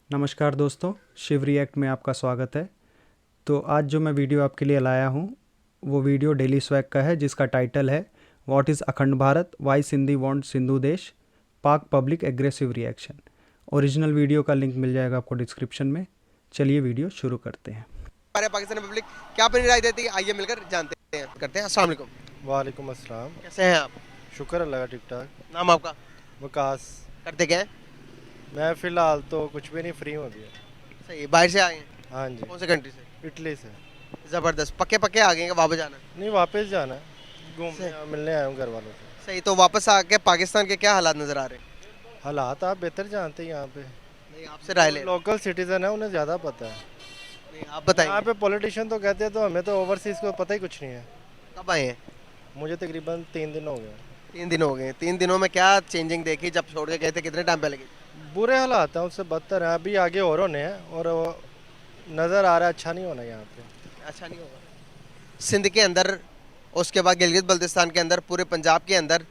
नमस्कार दोस्तों, शिव रिएक्ट में आपका स्वागत है। तो आज जो मैं वीडियो आपके लिए लाया हूँ वो वीडियो डेली स्वैग का है, जिसका टाइटल है व्हाट इज़ अखंड भारत, वाई सिंधी वांट सिंधु देश, पाक public aggressive reaction. Original video का लिंक मिल जाएगा आपको डिस्क्रिप्शन में। चलिए वीडियो शुरू करते हैं। हमारे पाकिस्तान पब्लिक क्या अपनी राय देती है, आइए मिलकर जानते हैं करते हैं। अस्सलाम वालेकुम। वालेकुम अस्सलाम। कैसे हैं आप? शुक्र अल्लाह का, ठीक ठाक। नाम आपका? वकास। करते क्या है? मैं फ़िलहाल तो कुछ भी नहीं, फ्री हूँ अभी। सही, बाहर से आए हैं? हाँ जी। कौन से कंट्री से? इटली से। ज़बरदस्त, पक्के पक्के आ गए हैं, वापस जाना? नहीं, वापस जाना है, सही। घूमने मिलने आया हूँ घर वालों से। सही, तो वापस आके पाकिस्तान के क्या हालात नज़र आ रहे हैं? हालात आप बेहतर जानते हैं यहाँ पे। नहीं, आपसे राय ले। लोकल सिटीज़न है, उन्हें ज़्यादा पता है। नहीं, आप यहाँ बताइए। पे पॉलिटिशियन तो कहते हैं, तो हमें तो ओवरसीज़ को पता ही कुछ नहीं है। कब आए हैं? मुझे तकरीबन 3 दिन हो गए। 3 दिन हो गए। 3 दिनों में क्या चेंजिंग देखी? जब छोड़ के गए थे कितने टाइम पहले गए? बुरे हालात हैं, उससे बदतर हैं। अभी आगे और होने हैं, और नज़र आ रहा है अच्छा नहीं होना यहाँ पे। अच्छा नहीं होगा सिंध के अंदर, उसके बाद गिलगित बल्तिस्तान के अंदर, पूरे पंजाब के अंदर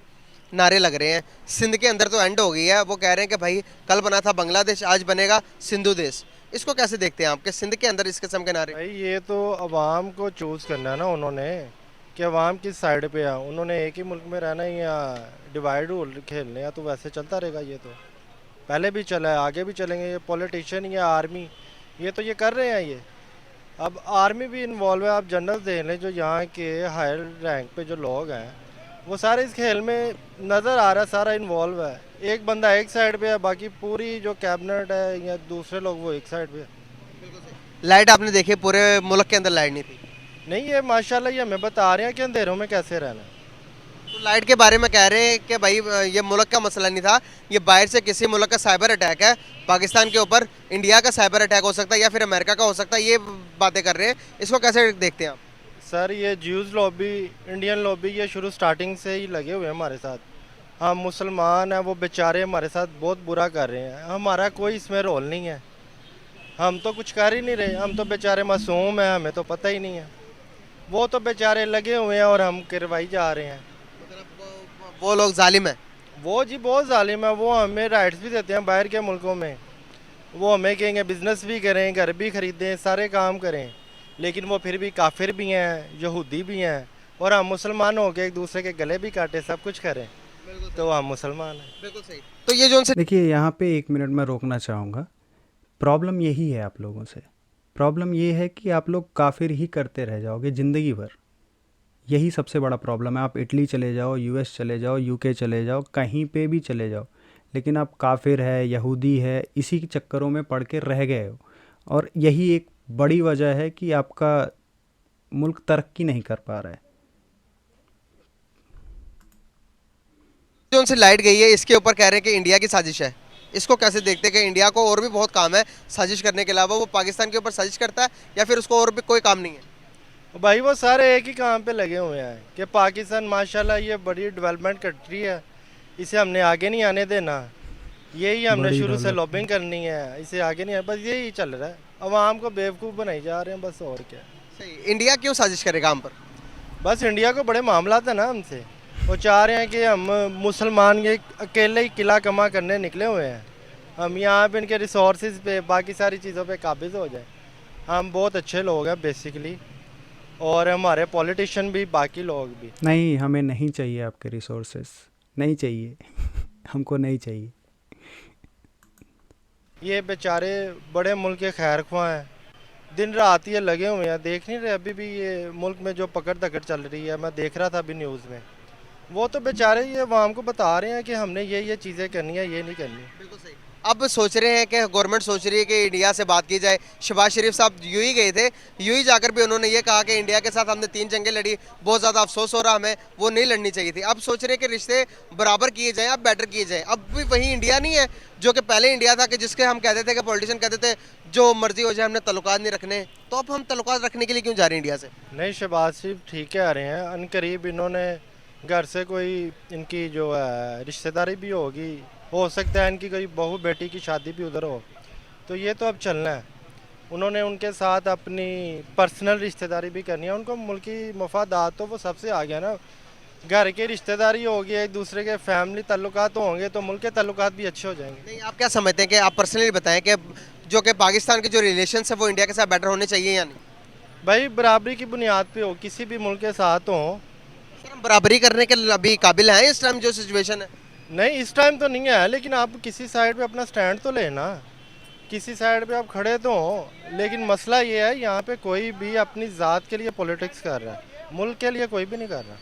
नारे लग रहे हैं। सिंध के अंदर तो एंड हो गई है, वो कह रहे हैं कि भाई कल बना था बांग्लादेश, आज बनेगा सिंधु देश। इसको कैसे देखते हैं आप कि सिंध के अंदर इस किस्म के नारे? भाई ये तो अवाम को चूज़ करना है ना उन्होंने, कि अवाम किस साइड पे है। उन्होंने एक ही मुल्क में रहना है या डिवाइड रूल खेलने हैं, तो वैसे चलता रहेगा। ये तो पहले भी चला है, आगे भी चलेंगे। ये पॉलिटिशियन या आर्मी, ये तो ये कर रहे हैं ये। अब आर्मी भी इन्वॉल्व है। आप जनरल देख लें, जो यहाँ के हायर रैंक पे जो लोग हैं, वो सारे इस खेल में नज़र आ रहा है, सारा इन्वॉल्व है। एक बंदा एक साइड पे है, बाकी पूरी जो कैबिनेट है या दूसरे लोग वो एक साइड पे है। लाइट आपने देखी, पूरे मुल्क के अंदर लाइट नहीं थी। नहीं, ये माशाल्लाह ये हमें बता रहे हैं कि अंधेरों में कैसे रहना है। तो लाइट के बारे में कह रहे हैं कि भाई ये मुल्क का मसला नहीं था, ये बाहर से किसी मुल्क का साइबर अटैक है पाकिस्तान के ऊपर। इंडिया का साइबर अटैक हो सकता है या फिर अमेरिका का हो सकता है, ये बातें कर रहे हैं। इसको कैसे देखते हैं आप? सर, ये ज्यूज़ लॉबी, इंडियन लॉबी, ये शुरू स्टार्टिंग से ही लगे हुए हैं हमारे साथ। हम मुसलमान हैं, वो बेचारे हमारे साथ बहुत बुरा कर रहे हैं। हमारा कोई इसमें रोल नहीं है, हम तो कुछ कर ही नहीं रहे। हम तो बेचारे मासूम हैं, हमें तो पता ही नहीं है। वो तो बेचारे लगे हुए हैं और हम करवाई जा रहे हैं। मतलब वो लोग जालिम है? वो जी बहुत जालिम है। वो हमें राइट्स भी देते हैं बाहर के मुल्कों में। वो हमें कहेंगे बिज़नेस भी करें, घर भी ख़रीदें, सारे काम करें, लेकिन वो फिर भी काफिर भी हैं, यहूदी भी हैं। और हम मुसलमान हो के एक दूसरे के गले भी काटे, सब कुछ करें, तो हम मुसलमान हैं। बिल्कुल सही। तो ये जो उनसे देखिए, यहाँ पे 1 मिनट में रोकना चाहूँगा। प्रॉब्लम यही है आप लोगों से। प्रॉब्लम ये है कि आप लोग काफिर ही करते रह जाओगे ज़िंदगी भर। यही सबसे बड़ा प्रॉब्लम है। आप इटली चले जाओ, यूएस चले जाओ, यूके चले जाओ, कहीं पे भी चले जाओ, लेकिन आप काफिर है, यहूदी है, इसी के चक्करों में पड़ के रह गए हो। और यही एक बड़ी वजह है कि आपका मुल्क तरक्की नहीं कर पा रहा है। जो उनसे लाइट गई है, इसके ऊपर कह रहे हैं कि इंडिया की साजिश है। इसको कैसे देखते हैं कि इंडिया को और भी बहुत काम है साजिश करने के अलावा? वो पाकिस्तान के ऊपर साजिश करता है या फिर उसको और भी कोई काम नहीं है? भाई वो सारे एक ही काम पे लगे हुए हैं कि पाकिस्तान माशाल्लाह ये बड़ी डेवलपमेंट कंट्री है, इसे हमने आगे नहीं आने देना। यही हमने बड़ी शुरू से डेवलप लॉबिंग करनी है, इसे आगे नहीं, बस यही चल रहा है। अवाम को बेवकूफ़ बनाई जा रहे हैं, बस और क्या। सही। इंडिया क्यों साजिश करेगा हम पर? बस इंडिया को बड़े मामला है ना हमसे। वो चाह रहे हैं कि हम मुसलमान ये अकेले ही किला कमा करने निकले हुए हैं, हम यहाँ पे इनके रिसोर्सेज पे, बाकी सारी चीज़ों पे काबिज हो जाए। हम बहुत अच्छे लोग हैं बेसिकली, और हमारे पॉलिटिशियन भी, बाकी लोग भी। नहीं, हमें नहीं चाहिए आपके रिसोर्सेस, नहीं चाहिए। हमको नहीं चाहिए। ये बेचारे बड़े मुल्क के खैर ख्वाह हैं, दिन रात ये लगे हुए हैं। देख नहीं रहे अभी भी ये मुल्क में जो पकड़ दकड़ चल रही है? मैं देख रहा था अभी न्यूज़ में। वो तो बेचारे ये अवाम को बता रहे हैं कि हमने ये चीज़ें करनी है, ये नहीं करनी। बिल्कुल सही। अब सोच रहे हैं कि गवर्नमेंट सोच रही है कि इंडिया से बात की जाए। शहबाज शरीफ साहब यूं ही गए थे, यूं ही जाकर भी उन्होंने ये कहा कि इंडिया के साथ हमने 3 जंगें लड़ी, बहुत ज़्यादा अफसोस हो रहा हमें, वो नहीं लड़नी चाहिए थी। अब सोच रहे हैं कि रिश्ते बराबर किए जाएँ, अब बेटर किए जाएँ। अब भी वही इंडिया नहीं है जो कि पहले इंडिया था, कि जिसके हम कहते थे कि पॉलिटिशियन कहते थे जो मर्जी हो जाए, हमने तल्लुकात नहीं रखने। तो अब हम तल्लुकात रखने के लिए क्यों जा रहे हैं इंडिया से? नहीं, शहबाज शरीफ ठीक है आ रहे हैं। अनकरीब इन्होंने घर से कोई इनकी जो है रिश्तेदारी भी होगी, हो सकता है इनकी कोई बहू बेटी की शादी भी उधर हो, तो ये तो अब चलना है। उन्होंने उनके साथ अपनी पर्सनल रिश्तेदारी भी करनी है। उनको मुल्की मफादात तो वो सबसे आ गया ना। घर की रिश्तेदारी होगी, एक दूसरे के फैमिली ताल्लुकात होंगे, तो मुल्क के ताल्लुकात भी अच्छे हो जाएंगे। नहीं, आप क्या समझते हैं कि आप पर्सनली बताएं कि जो कि पाकिस्तान के जो रिलेशन है वो इंडिया के साथ बेटर होने चाहिए या नहीं? भाई बराबरी की बुनियाद पे हो, किसी भी मुल्क के साथ हो। सर हम बराबरी करने के अभी काबिल हैं इस टाइम जो सिचुएशन है? नहीं इस टाइम तो नहीं है, लेकिन आप किसी साइड पे अपना स्टैंड तो लेना, किसी साइड पे आप खड़े तो हो। लेकिन मसला ये है यहाँ पे कोई भी अपनी ज़ात के लिए पॉलिटिक्स कर रहा है, मुल्क के लिए कोई भी नहीं कर रहा।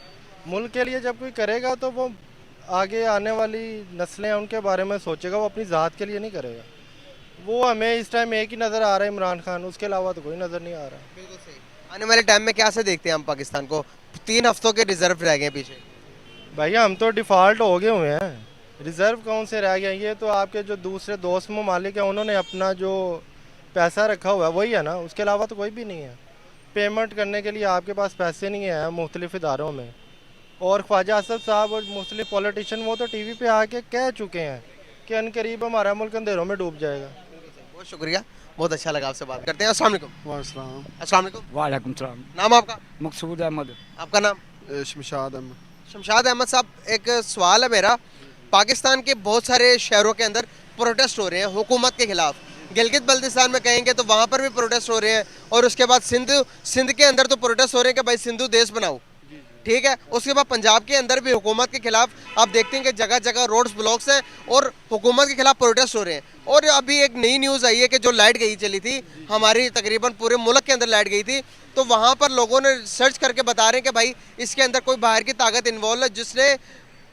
मुल्क के लिए जब कोई करेगा तो वो आगे आने वाली नस्लें हैं उनके बारे में सोचेगा, वो अपनी ज़ात के लिए नहीं करेगा। वो हमें इस टाइम एक ही नज़र आ रहा है इमरान खान, उसके अलावा तो कोई नज़र नहीं आ रहा। बिल्कुल सही। आने वाले टाइम में क्या से देखते हैं हम पाकिस्तान को? 3 हफ्तों के रिजर्व रह गए पीछे। भैया हम तो डिफ़ॉल्ट हो गए हुए हैं, रिज़र्व कौन से रह गए? ये तो आपके जो दूसरे दोस्त ममालिक हैं उन्होंने अपना जो पैसा रखा हुआ है वही है ना, उसके अलावा तो कोई भी नहीं है। पेमेंट करने के लिए आपके पास पैसे नहीं हैं मुख्तलिफ़ इदारों में। और ख्वाजा असद साहब और मुख्तलिफ पॉलिटिशियन वो तो टीवी पे आके कह चुके हैं कि अनकरीब हमारा मुल्क अंधेरों में डूब जाएगा। बहुत शुक्रिया, बहुत अच्छा लगा आपसे बात करते हैं। अस्सलाम वालेकुम। अस्सलाम वालेकुम। वालेकुम सलाम। नाम आपका? मकसूद अहमद। आपका नाम? शमशाद अहमद। शमशाद अहमद साहब, एक सवाल है मेरा। पाकिस्तान के बहुत सारे शहरों के अंदर प्रोटेस्ट हो रहे हैं हुकूमत के खिलाफ। गिलगित बल्तिस्तान में कहेंगे तो वहाँ पर भी प्रोटेस्ट हो रहे हैं, और उसके बाद सिंध के अंदर तो प्रोटेस्ट हो रहे हैं कि भाई सिंधु देश बनाओ, ठीक है। उसके बाद पंजाब के अंदर भी हुकूमत के खिलाफ आप देखते हैं कि जगह जगह रोड्स ब्लॉक्स हैं और हुकूमत के खिलाफ प्रोटेस्ट हो रहे हैं। और अभी एक नई न्यूज़ आई है कि जो लाइट गई चली थी हमारी, तकरीबन पूरे मुल्क के अंदर लाइट गई थी, तो वहाँ पर लोगों ने सर्च करके बता रहे हैं कि भाई इसके अंदर कोई बाहर की ताकत इन्वॉल्व है जिसने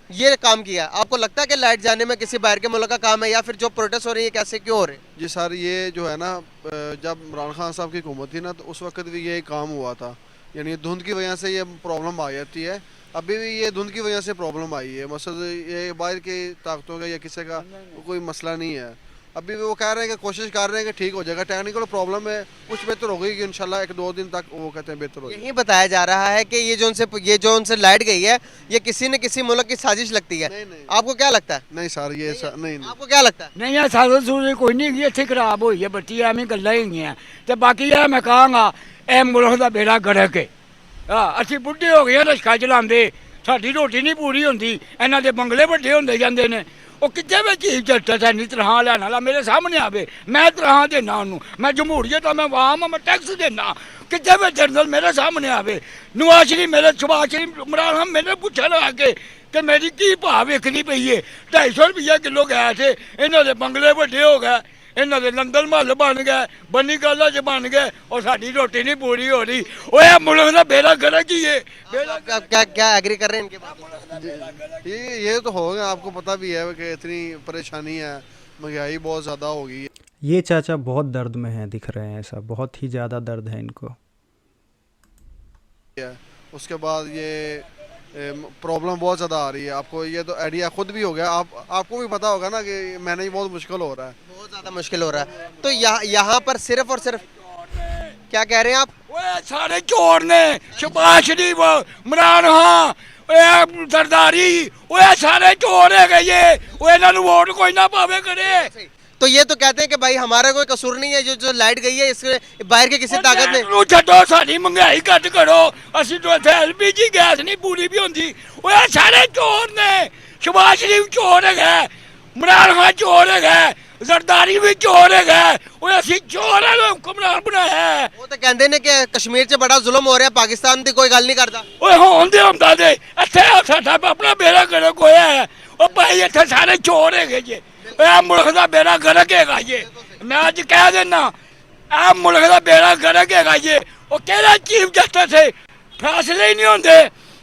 ये काम किया। आपको लगता है कि लाइट जाने में किसी बाहर के मुल्क का काम है, या फिर जो प्रोटेस्ट हो रही है कैसे क्यों हो रहे हैं? जी सर, ये जो है ना, जब इमरान खान साहब की हुकूमत थी ना तो उस वक्त भी ये काम हुआ था। यानी धुंध की वजह से ये प्रॉब्लम आ जाती है। अभी भी ये धुंध की वजह से प्रॉब्लम आई है। मसला ये बाहर की ताकतों का या किसी का कोई मसला नहीं है। अभी भी वो कह रहे हैं कि कोशिश कर रहे हैं कि ठीक हो जाएगा। टेक्निकल प्रॉब्लम है, कुछ बेहतर हो गई कि इंशाल्लाह 1-2 दिन तक वो कहते हैं बेहतर हो जाएगा। यही बताया जा रहा है कि ये जो उनसे लाइट गई है ये किसी न किसी मुल्क की साजिश लगती है। नहीं। आपको क्या लगता है? नहीं सर, ये नहीं। आपको क्या लगता है? नहीं यार सारा सूर कोई नहीं इतने खराब हुई है, बच्ची एवं गल्लां ही गई तो बाकी यार मैं कहांगा ए मुल्क का बेड़ा गड़क है। ਅਸੀਂ बुढ़े हो गए रिक्शा चलाते, साडी रोटी नहीं पूरी होंदी, इन्हां दे बंगले वड्डे होंदे जांदे ने। ਉਹ ਕਿੱਥੇ ਵੇ ਚੀਫ ਜਸਟਿਸ ਹੈ ਨਹੀਂ ਤਨਖਾਹ ਲੈਣ ਵਾਲਾ ਮੇਰੇ ਸਾਹਮਣੇ ਆਵੇ, ਮੈਂ ਤਨਖਾਹ ਦੇਣਾ ਉਹਨੂੰ, ਮੈਂ ਜਮਹੂਰੀਅਤ ਆ, ਮੈਂ ਆਵਾਮ ਆ, ਮੈਂ ਟੈਕਸ ਦੇਣਾ। ਕਿੱਥੇ ਵੇ ਜਨਰਲ ਮੇਰੇ ਸਾਹਮਣੇ ਆਵੇ, ਨਵਾਜ਼ ਸ਼ਰੀਫ ਮੇਰੇ ਸ਼ਬਾਜ਼ ਸ਼ਰੀਫ ਇਮਰਾਨ ਖਾਨ ਮੇਰੇ ਪੁੱਛਣ ਆ ਕੇ ਕਿ ਮੇਰੀ ਕੀ ਭਾਅ ਵੇਖਣੀ ਪਈ ਹੈ। 250 ਰੁਪਈਆ ਕਿਲੋ ਗੈਸ ਹੈ, ਇਹਨਾਂ ਦੇ ਬੰਗਲੇ ਵੱਡੇ ਹੋ ਗਏ, ਇਹਨਾਂ ਦੇ ਲੰਗਰ ਮਹੱਲ ਬਣ ਗਏ, ਬਨੀ ਗਾਲਾ 'ਚ ਬਣ गए, और साडी रोटी नहीं पूरी हो रही। ओए मुल्क का बेड़ा गर्क ही है। आप क्या एग्री कर रहे हैं इनके बात? ये तो होगा, आपको पता भी है कि इतनी परेशानी है, महंगाई बहुत ज़्यादा हो गई है। ये चाचा बहुत दर्द में हैं, दिख रहे हैं ऐसा, बहुत ही ज़्यादा दर्द है इनको। उसके बाद ये प्रॉब्लम बहुत ज़्यादा आ रही है। आपको ये तो आइडिया खुद भी हो गया, आपको भी पता होगा ना कि मैनेज बहुत मुश्किल हो रहा है, बहुत ज़्यादा मुश्किल हो रहा है। तो यहाँ पर सिर्फ और सिर्फ क्या कह रहे हैं आप? ओए सारे चोर ने, शहबाज शरीफ, इमरान खान, ओए सरदारी, ओए सारे चोर है गए ये। ओए इन्हां नूं वोट कोई ना पावे करे। तो ये तो कहते हैं कि भाई हमारा कोई कसूर नहीं है, जो लाइट गई है इसके बाहर के किसी ताकत ने। ਨੂੰ ਛੱਡੋ, ਸਾਡੀ ਮਹਿੰਗਾਈ ਘੱਟ ਕਰੋ, ਅਸੀਂ ਤੋਂ ਇੱਥੇ LPG ਗੈਸ ਨਹੀਂ ਪੂਰੀ ਵੀ ਹੁੰਦੀ। ਓਏ ਸਾਰੇ ਚੋਰ ਨੇ, ਸ਼ਹਬਾਜ਼ ਸ਼ਰੀਫ ਚੋਰ ਹੈਗਾ, ਇਮਰਾਨ ਖਾਨ ਚੋਰ ਹੈਗਾ, ਜ਼ਰਦਾਰੀ ਵੀ ਚੋਰ ਹੈਗਾ। ਓਏ ਅਸੀਂ ਚੋਰਾਂ ਨੂੰ ਹੁਕਮਰਾਨ ਬਣਾਇਆ। वो तो कहते हैं कि कश्मीर से बड़ा जुल्म हो रहा है, पाकिस्तान की कोई गल नहीं करता। ਓਏ ਹੋਣ ਦੇ ਹੁੰਦਾ ਦੇ ਇੱਥੇ ਸਾਡਾ ਆਪਣਾ ਬੇੜਾ ਗਰਕ ਹੋਇਆ ਹੈ। ਉਹ ਭਾਈ ਇੱਥੇ ਸਾਰੇ ਚੋਰ ਹੈਗੇ ਜੇ। ਇਹ ਮੁਲਕ ਦਾ ਬੇੜਾ ਗਰਕ ਹੈਗਾ ਜੇ, ਮੈਂ ਅੱਜ ਕਹਿ ਦਿੰਦਾ ਇਹ ਮੁਲਕ ਦਾ ਬੇੜਾ ਗਰਕ ਹੈਗਾ ਜੇ। ਉਹ ਕਿਹੜਾ ਚੀਫ ਜਸਟਿਸ ਹੈ, ਫੈਸਲੇ ਹੀ ਨਹੀਂ ਹੁੰਦੇ।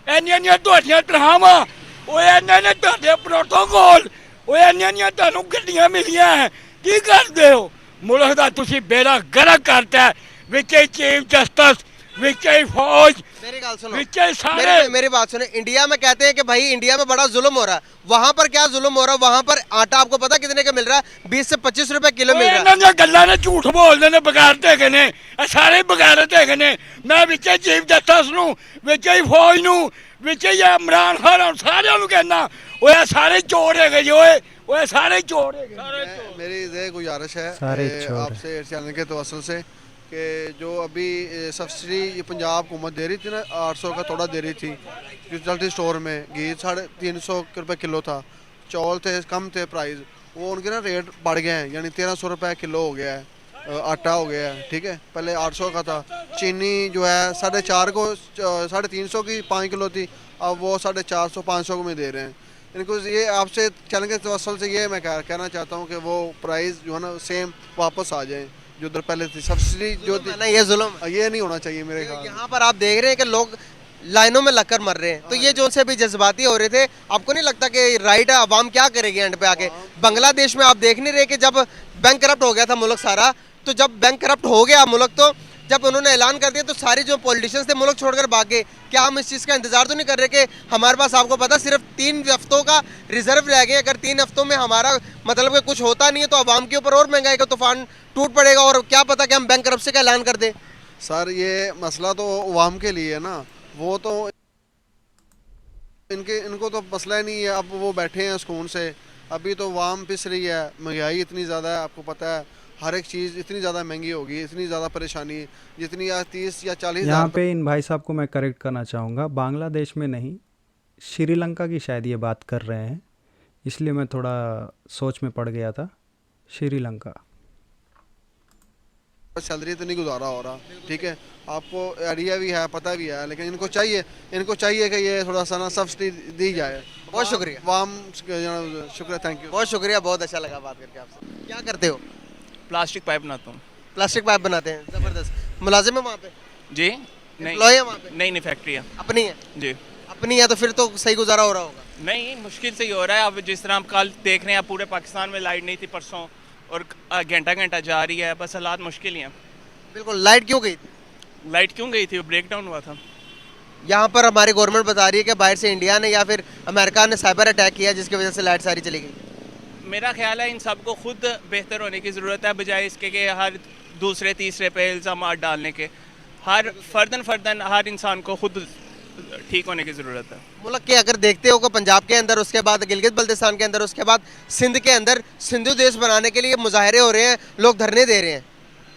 ਇੰਨੀਆਂ ਤੁਹਾਡੀਆਂ ਤਨਖਾਹਾਂ, ਓਏ ਇਹਨਾਂ ਨੇ ਤੁਹਾਡੇ ਪ੍ਰੋਟੋਕੋਲ, ਓਏ ਇੰਨੀਆਂ ਤੁਹਾਨੂੰ ਗੱਡੀਆਂ ਮਿਲੀਆਂ, ਕੀ ਕਰਦੇ ਹੋ? ਮੁਲਕ ਦਾ ਤੁਸੀਂ ਬੇੜਾ ਗਰਕ ਕਰਤਾ, ਵਿੱਚ ਹੀ ਚੀਫ ਜਸਟਿਸ, ਵਿੱਚ ਹੀ फौज, मेरी बात सुनो, ਵਿੱਚ ਹੀ ਸਾਰੇ। मेरी बात सुनो। इंडिया में कहते हैं कि भाई इंडिया में बड़ा जुल्म हो रहा है, वहाँ पर क्या जुल्म हो रहा है? वहाँ पर आटा आपको पता कितने का मिल रहा है? 20 से 25 रुपए किलो मिल रहा है। ਇਹਨਾਂ ਦੀਆਂ ਗੱਲਾਂ ਨੇ ਝੂਠ ਬੋਲਦੇ ਨੇ, ਬਗੈਰਤ ਹੈਗੇ ਨੇ, ਇਹ ਸਾਰੇ ਬਗੈਰਤ ਹੈਗੇ ਨੇ। ਮੈਂ ਵਿੱਚ ਹੀ ਚੀਫ ਜਸਟਿਸ ਨੂੰ, ਵਿੱਚ ਹੀ ਫੌਜ ਨੂੰ, ਵਿੱਚ ਹੀ ਇਮਰਾਨ ਖਾਨ ਨੂੰ, ਸਾਰਿਆਂ ਨੂੰ कहना ਓਏ ਸਾਰੇ ਚੋਰ ਹੈਗੇ ਜੀ। ਓਏ ਸਾਰੇ ਚੋਰ ਹੈਗੇ। मेरी ये गुजारिश है सारे चोर हैं। आपसे चैनल के तवसल से कि जो अभी सब्सिडी ये पंजाब हुकूमत दे रही थी ना, 800 का थोड़ा दे रही थी, जो चलती स्टोर में घी 350 रुपये किलो था, चौल थे कम थे प्राइस, वो उनके ना रेट बढ़ गए हैं, यानी 1300 रुपये किलो हो गया है। आटा हो गया है, ठीक है, पहले 800 का था। चीनी जो है 450 को 350 की 5 किलो थी, अब वो 450 500 को में दे रहे हैं। इनको ये आपसे चैनल के तवसल से ये मैं कहना चाहता हूँ कि वो प्राइस जो है ना सेम वापस आ जाए जो उधर पहले थी। सब्सिडी जो थी, ना ये जुल्म है। ये नहीं होना चाहिए मेरे ख्याल में। यहाँ पर आप देख रहे हैं कि लोग लाइनों में लगकर मर रहे हैं, तो ये जो से भी जज्बाती हो रहे थे, आपको नहीं लगता कि राइट है, अवाम क्या करेगी एंड पे आके? बांग्लादेश में आप देख नहीं रहे कि जब बैंक करप्ट हो गया था मुल्क सारा, तो जब बैंक करप्ट हो गया मुल्क, तो जब उन्होंने ऐलान कर दिया तो सारे जो पॉलिटिशियंस थे मुल्क छोड़कर भाग गए। क्या हम इस चीज़ का इंतजार तो नहीं कर रहे कि हमारे पास, आपको पता, सिर्फ 3 हफ्तों का रिजर्व रह गए, अगर 3 हफ्तों में हमारा मतलब कि कुछ होता नहीं है तो अवाम के ऊपर और महंगाई का तूफान टूट पड़ेगा, और क्या पता कि हम बैंक करप्ट का ऐलान कर दें। सर ये मसला तो अवाम के लिए है ना, वो तो इनको तो मसला ही नहीं है। अब वो बैठे हैं सुकून से, अभी तो अवाम पिस रही है, महंगाई इतनी ज़्यादा है, आपको पता है हर एक चीज़ इतनी ज़्यादा महंगी होगी, इतनी ज़्यादा परेशानी, जितनी या 30 या 40 यहाँ हज़ार पे इन भाई साहब को मैं करेक्ट करना चाहूँगा, बांग्लादेश में नहीं, श्रीलंका की शायद ये बात कर रहे हैं, इसलिए मैं थोड़ा सोच में पड़ गया था। श्रीलंका। सैलरी तो नहीं गुजारा हो रहा, ठीक है, आपको आइडिया भी है, पता भी है, लेकिन इनको चाहिए कि ये थोड़ा सा ना सब्सिडी दी जाए। बहुत शुक्रिया। वाम शुक्रिया, थैंक यू। बहुत शुक्रिया, बहुत अच्छा लगा बात करके आपसे। क्या करते हो? प्लास्टिक पाइप बनाता हूँ। प्लास्टिक पाइप बनाते हैं, ज़बरदस्त। मुलाजिम है वहाँ पे? जी एम्प्लॉय है वहाँ पे? नहीं फैक्ट्री है अपनी है? जी। अपनी है तो फिर तो सही गुजारा हो रहा होगा। नहीं, मुश्किल से ही हो रहा है। अब जिस तरह हम कल देख रहे हैं, पूरे पाकिस्तान में लाइट नहीं थी परसों, और घंटा जा रही है, बस हालात मुश्किल ही हैं। बिल्कुल। लाइट क्यों गई थी? लाइट क्यों गई थी? ब्रेक डाउन हुआ था। यहाँ पर हमारी गवर्नमेंट बता रही है कि बाहर से इंडिया ने या फिर अमेरिका ने साइबर अटैक किया, जिसकी वजह से लाइट सारी चली गई। मेरा ख्याल है इन सबको खुद बेहतर होने की ज़रूरत है, बजाय इसके कि हर दूसरे तीसरे पे इल्ज़ाम डालने के। हर फर्दन हर इंसान को खुद ठीक होने की ज़रूरत है। मुल्क के अगर देखते हो कि पंजाब के अंदर, उसके बाद गिलगित बल्तिस्तान के अंदर, उसके बाद सिंध के अंदर सिंधु देश बनाने के लिए मुजाहरे हो रहे हैं, लोग धरने दे रहे हैं,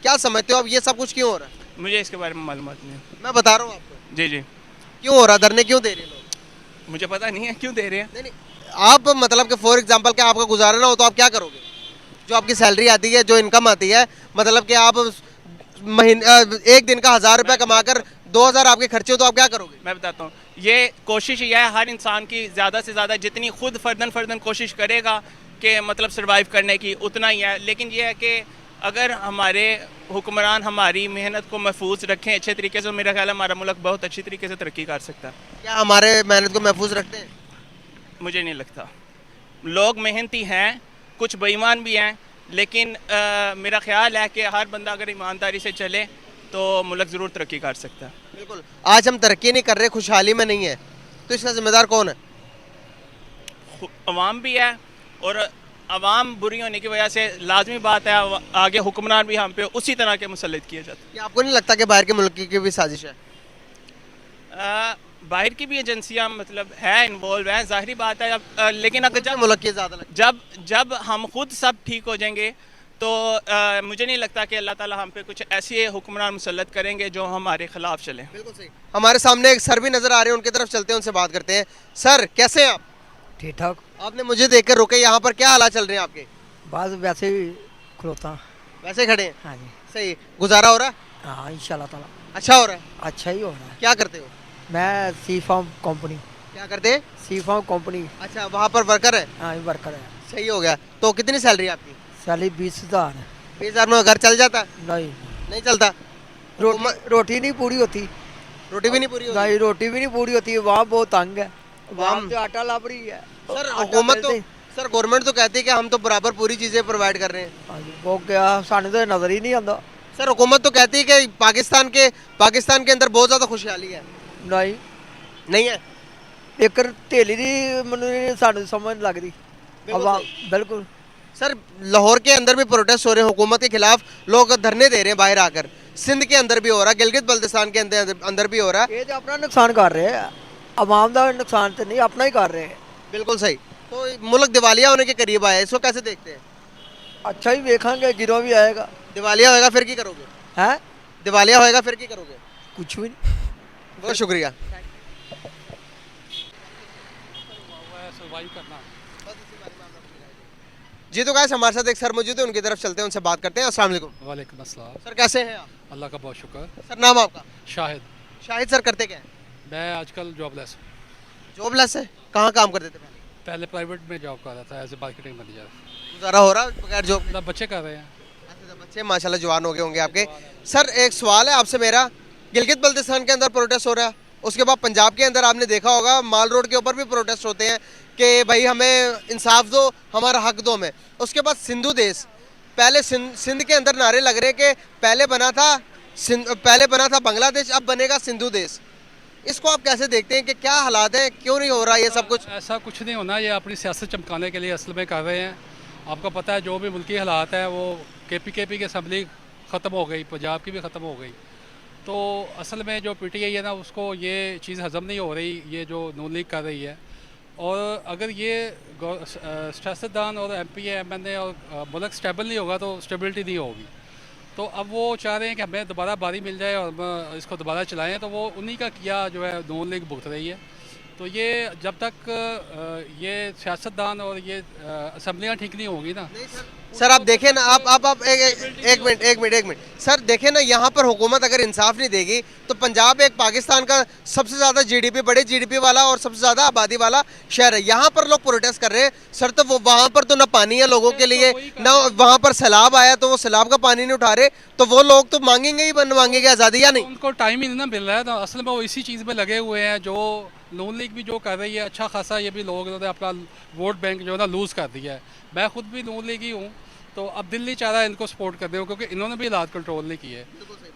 क्या समझते हो अब ये सब कुछ क्यों हो रहा है? मुझे इसके बारे में मालूमात नहीं है। मैं बता रहा हूँ आपको जी। क्यों हो रहा है, धरने क्यों दे रहे हैं लोग। मुझे पता नहीं है क्यों दे रहे हैं। नहीं, आप मतलब कि फॉर एग्जांपल क्या आपका गुजारा ना हो तो आप क्या करोगे? जो आपकी सैलरी आती है, जो इनकम आती है, मतलब कि आप एक दिन का 1000 रुपया कमाकर 2000 आपके खर्चे हो, तो आप क्या करोगे? मैं बताता हूँ, ये कोशिश यह है हर इंसान की, ज़्यादा से ज़्यादा जितनी खुद फर्दन कोशिश करेगा कि मतलब सर्वाइव करने की, उतना ही है। लेकिन यह है कि अगर हमारे हुक्मरान हमारी मेहनत को महफूज रखें अच्छे तरीके से, मेरा ख्याल है हमारा मुल्क बहुत अच्छी तरीके से तरक्की कर सकता है। क्या हमारे मेहनत को महफूज रखते हैं? मुझे नहीं लगता। लोग मेहनती हैं, कुछ बेईमान भी हैं, लेकिन मेरा ख्याल है कि हर बंदा अगर ईमानदारी से चले तो मुल्क ज़रूर तरक्की कर सकता है। बिल्कुल। आज हम तरक्की नहीं कर रहे, खुशहाली में नहीं है, तो इसका जिम्मेदार कौन है? अवाम भी है, और अवाम बुरी होने की वजह से लाजमी बात है आगे हुक्मरान भी हम पे उसी तरह के मुसल्लत किए जाते हैं। क्या आपको नहीं लगता कि बाहर के मुल्क की भी साजिश है? बाहर की भी एजेंसियां मतलब है इन्वॉल्व है, जाहिर बात है। लेकिन अगर जब मुल्क की ज़्यादा लगता जब हम खुद सब ठीक हो जाएंगे तो मुझे नहीं लगता कि अल्लाह ताला हम पे कुछ ऐसे हुक्मरान मुसल्लत करेंगे जो हमारे खिलाफ चले। बिल्कुल सही। हमारे सामने एक सर भी नजर आ रहे हैं, उनकी तरफ चलते हैं, उनसे बात करते हैं। सर कैसे हैं आप? ठीक ठाक। आपने मुझे देखकर रुके, यहाँ पर क्या हालात चल रहे हैं आपके? बस वैसे ही खलोता। वैसे खड़े हैं? हाँ जी। सही। गुजारा हो रहा है? हाँ इंशाल्लाह ताला अच्छा हो रहा है? अच्छा ही हो रहा है। क्या करते हो? मैं सी फार्म कंपनी। क्या करते हैं? सी फार्म कंपनी। अच्छा, वहाँ पर वर्कर है? हाँ ये वर्कर है। सही हो गया। तो कितनी सैलरी आपकी? सैलरी 20,000 है। 20,000 में घर चल जाता? नहीं नहीं चलता। रोटी नहीं पूरी होती। रोटी भी नहीं पूरी होती? नहीं रोटी भी नहीं पूरी होती। वहाँ बहुत तंग है, वहाँ वहाँ- से आटा लाभ रही है। सर आटा हुकूमत तो, मिलते- सर गवर्नमेंट तो कहती है कि हम तो बराबर पूरी चीज़ें प्रोवाइड कर रहे हैं। हाँ जी, वो क्या सानू तो नजर ही नहीं आता। सर हुकूमत तो कहती है कि पाकिस्तान के अंदर बहुत ज़्यादा खुशहाली है। नहीं नहीं है? एक ढेली नहीं मैंने सानू समझ नहीं लगती। अब बिल्कुल सर लाहौर के अंदर भी प्रोटेस्ट हो रहे हैं हुकूमत के खिलाफ, लोग धरने दे रहे हैं बाहर आकर। सिंध के अंदर भी हो रहा है, गिलगित बल्तिस्तान के अंदर भी हो रहा है। ये तो अपना नुकसान कर रहे हैं, अवाम का नुकसान तो नहीं, अपना ही कर रहे हैं। बिल्कुल सही। तो मुल्क दिवालिया होने के करीब आया है, इसको कैसे देखते हैं? अच्छा ही देखेंगे, गिरो भी आएगा। दिवालिया होएगा फिर की करोगे? है दिवालिया होएगा फिर की करोगे? कुछ भी नहीं। बहुत शुक्रिया। जी तो गाइस हमारे साथ एक सर मौजूद है, उनकी तरफ चलते हैं, उनसे बात करते हैं। अस्सलाम वालेकुम वालेकुम अस्सलाम। सर, कैसे हैं आप? अल्लाह का बहुत शुक्र। सर नाम आपका? शाहिद। शाहिद सर, करते क्या हैं? मैं आजकल जॉबलेस हूँ। जॉबलेस है? कहाँ काम करते थे पहले? पहले प्राइवेट में जॉब कर रहा था एज ए मार्केटिंग मैनेजर। गुजारा हो रहा है बगैर जॉब के? मतलब बच्चे कर रहे हैं। अच्छा, बच्चे माशाल्लाह जवान हो गए होंगे आपके। सर एक सवाल है आपसे मेरा, गिलगित बल्तिस्तान के अंदर प्रोटेस्ट हो रहा है, उसके बाद पंजाब के अंदर आपने देखा होगा माल रोड के ऊपर भी प्रोटेस्ट होते हैं कि भाई हमें इंसाफ दो, हमारा हक दो हमें। उसके बाद सिंधु देश, पहले सिंध के अंदर नारे लग रहे कि पहले बना था बांग्लादेश, अब बनेगा सिंधु देश। इसको आप कैसे देखते हैं कि क्या हालात हैं, क्यों नहीं हो रहा ये सब कुछ? ऐसा कुछ नहीं होना, ये अपनी सियासत चमकाने के लिए असल में कर रहे हैं। आपको पता है जो भी मुल्की हालात हैं वो KP की असम्बली ख़त्म हो गई, पंजाब की भी ख़त्म हो गई, तो असल में जो PTI है ना उसको ये चीज़ हज़म नहीं हो रही, ये जो नून लीग कर रही है। और अगर ये सियासतदान और MP MNA और मुल्क स्टेबल नहीं होगा तो स्टेबिलिटी नहीं होगी। तो अब वो चाह रहे हैं कि हमें दोबारा बारी मिल जाए और हम इसको दोबारा चलाएं, तो वो उन्हीं का किया जो है नून लीग भुगत रही है। तो ये जब तक ये सियासतदान और ये असम्बलियाँ ठीक नहीं होगी ना। सर आप देखें ना, आप एक मिनट सर देखें ना, यहाँ पर हुकूमत अगर इंसाफ नहीं देगी तो पंजाब एक पाकिस्तान का सबसे ज़्यादा बड़े GDP वाला और सबसे ज़्यादा आबादी वाला शहर है। यहाँ पर लोग प्रोटेस्ट कर रहे हैं सर, तो वो वहाँ पर तो ना पानी है लोगों के लिए, ना वहाँ पर सैलाब आया तो वो सैलाब का पानी नहीं उठा रहे, तो वो लोग तो मांगेंगे ही मांगेंगे आज़ादी, या नहीं? उनको टाइम ही नहीं ना मिल रहा है, तो असल में वो इसी चीज़ में लगे हुए हैं। जो नून लीग भी जो कर रही है अच्छा खासा, ये भी लोग उन्होंने अपना वोट बैंक जो है ना लूज़ कर दिया है। मैं खुद भी नून लीग ही हूँ, तो अब दिल नहीं चाह रहा है इनको सपोर्ट कर दे, क्योंकि इन्होंने भी हालात कंट्रोल नहीं किए।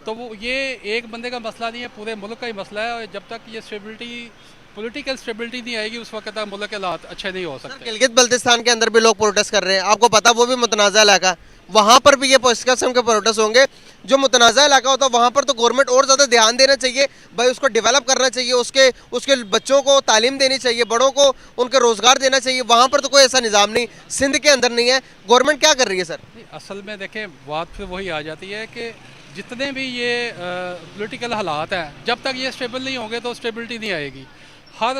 तो वो ये एक बंदे का मसला नहीं है, पूरे मुल्क का ही मसला है। और जब तक ये पॉलिटिकल स्टेबिलिटी नहीं आएगी उस वक्त तक मुल्क के हालात अच्छे नहीं हो सकते। गिलगित बल्तिस्तान के अंदर भी लोग प्रोटेस्ट कर रहे हैं, आपको पता वो भी मुतनाज़ा इलाका, वहाँ पर भी ये इस किस्म के प्रोटेस्ट होंगे। जो मुतनाज़ा इलाका होता है वहाँ पर तो गवर्नमेंट और ज़्यादा ध्यान देना चाहिए भाई, उसको डेवलप करना चाहिए, उसके बच्चों को तालीम देनी चाहिए, बड़ों को उनके रोज़गार देना चाहिए। वहाँ पर तो कोई ऐसा निज़ाम नहीं, सिंध के अंदर नहीं है। गवर्नमेंट क्या कर रही है सर? असल में देखें बात फिर वही आ जाती है कि जितने भी ये पॉलिटिकल हालात हैं, जब तक ये स्टेबल नहीं होंगे तो स्टेबिलिटी नहीं आएगी। हर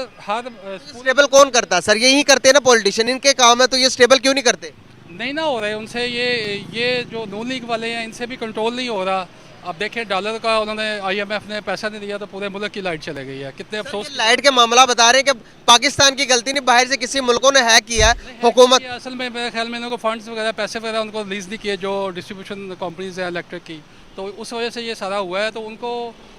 स्टेबल कौन करता है सर? यही करते हैं ना पॉलिटिशियन, इनके काम है, तो ये स्टेबल क्यों नहीं करते? नहीं ना हो रहे उनसे, ये जो नून लीग वाले हैं इनसे भी कंट्रोल नहीं हो रहा। अब देखें डॉलर का उन्होंने IMF ने पैसा नहीं दिया तो पूरे मुल्क की लाइट चले गई है। कितने अफसोस। लाइट के मामला बता रहे हैं कि पाकिस्तान की गलती नहीं, बाहर से किसी मुल्कों ने हैक किया है हुकूमत। असल में मेरे ख्याल में इनको फंड्स वगैरह पैसे वगैरह उनको रिलीज़ नहीं किए जो डिस्ट्रीब्यूशन कंपनीज हैं इलेक्ट्रिक की, तो उस वजह से ये सारा हुआ है। तो उनको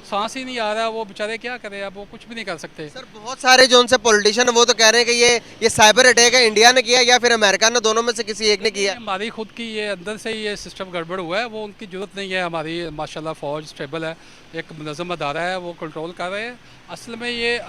सांस ही नहीं आ रहा, वो बेचारे क्या करें, अब वो कुछ भी नहीं कर सकते। सर बहुत सारे जो उनसे पॉलिटिशियन है वो तो कह रहे हैं कि ये साइबर अटैक है, इंडिया ने किया या फिर अमेरिका ने, दोनों में से किसी एक ने किया। हमारी खुद की ये अंदर से ये सिस्टम गड़बड़ हुआ है, वो उनकी जरूरत नहीं है। हमारी माशाल्लाह फ़ौज स्टेबल है, एक मुनज़्ज़म अदारा है, वो कंट्रोल कर रहे हैं। असल में ये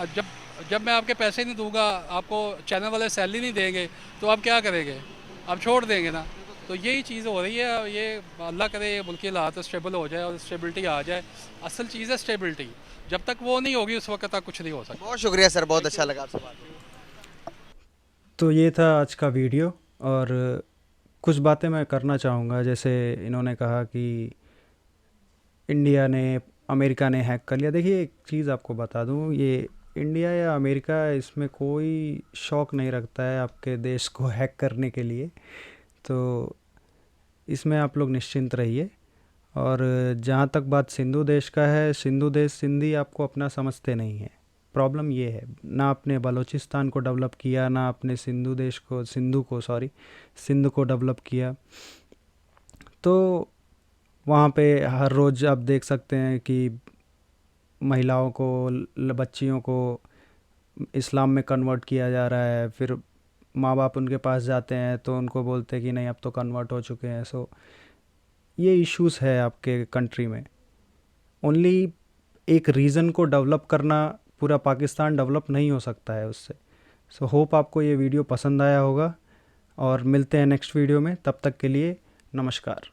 जब मैं आपके पैसे नहीं दूंगा, आपको चैनल वाले सैलरी नहीं देंगे, तो आप क्या करेंगे? आप छोड़ देंगे ना। तो यही चीज़ हो रही है। ये अल्लाह करे मुल्की हालात स्टेबल हो जाए और स्टेबिलिटी आ जाए। असल चीज़ है स्टेबिलिटी, जब तक वो नहीं होगी उस वक्त तक कुछ नहीं हो सकता। बहुत शुक्रिया सर, बहुत अच्छा लगा आपसे बात। तो ये था आज का वीडियो, और कुछ बातें मैं करना चाहूँगा। जैसे इन्होंने कहा कि इंडिया ने अमेरिका ने हैक कर लिया। देखिए एक चीज़ आपको बता दूँ, ये इंडिया या अमेरिका इसमें कोई शौक़ नहीं रखता है आपके देश को हैक करने के लिए, तो इसमें आप लोग निश्चिंत रहिए। और जहाँ तक बात सिंधु देश का है, सिंधु देश सिंधी आपको अपना समझते नहीं है। प्रॉब्लम ये है, ना आपने बलूचिस्तान को डेवलप किया, ना आपने सिंध को डेवलप किया। तो वहाँ पे हर रोज़ आप देख सकते हैं कि महिलाओं को, बच्चियों को इस्लाम में कन्वर्ट किया जा रहा है। फिर माँ बाप उनके पास जाते हैं तो उनको बोलते हैं कि नहीं अब तो कन्वर्ट हो चुके हैं। सो ये इश्यूज़ है आपके कंट्री में। ओनली एक रीज़न को डेवलप करना, पूरा पाकिस्तान डेवलप नहीं हो सकता है उससे। सो होप आपको ये वीडियो पसंद आया होगा, और मिलते हैं नेक्स्ट वीडियो में। तब तक के लिए नमस्कार।